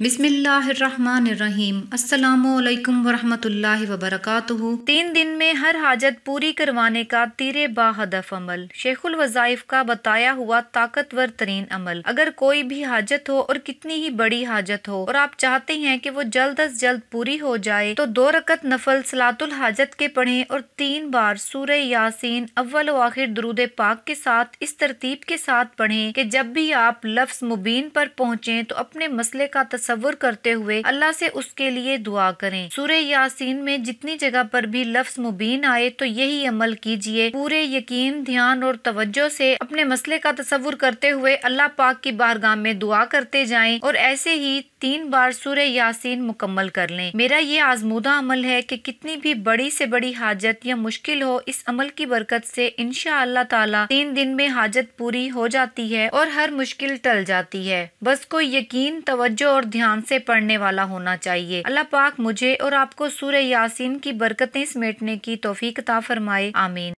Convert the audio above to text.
بسم اللہ الرحمن الرحیم۔ السلام علیکم ورحمۃ اللہ وبرکاتہ۔ 3 دن میں ہر حاجت پوری کروانے کا تیرے با ہدف عمل، شیخ الوظائف کا بتایا ہوا طاقتور ترین عمل۔ اگر کوئی بھی حاجت ہو اور کتنی ہی بڑی حاجت ہو اور آپ چاہتے ہیں کہ وہ جلد از جلد پوری ہو جائے تو 2 رکعت نفل صلاۃ الحاجت کے پڑھیں اور 3 بار سورہ یاسین اول و آخر درود پاک کے ساتھ اس ترتیب کے ساتھ پڑھیں کہ جب بھی آپ لفظ مبین پر پہنچیں تو اپنے مسئلے کا تصور کرتے ہوئے اللہ سے اس کے لیے دعا کریں۔ سورہ یاسین میں جتنی جگہ پر بھی لفظ مبین آئے تو یہی عمل کیجئے۔ پورے یقین، دھیان اور توجہ سے اپنے مسئلے کا تصور کرتے ہوئے اللہ پاک کی بارگاہ میں دعا کرتے جائیں اور ایسے ہی 3 بار سورہ یاسین مکمل کر لیں۔ میرا یہ آزمودہ عمل ہے کہ کتنی بھی بڑی سے بڑی حاجت یا مشکل ہو، اس عمل کی برکت سے انشاءاللہ تعالی 3 دن میں حاجت پوری ہو جاتی ہے اور ہر مشکل ٹل جاتی ہے۔ بس کوئی یقین، توجہ اور دھیان سے پڑھنے والا ہونا چاہیے۔ اللہ پاک مجھے اور آپ کو سورہ یاسین کی برکتیں سمیٹنے کی توفیق عطا فرمائے، آمین۔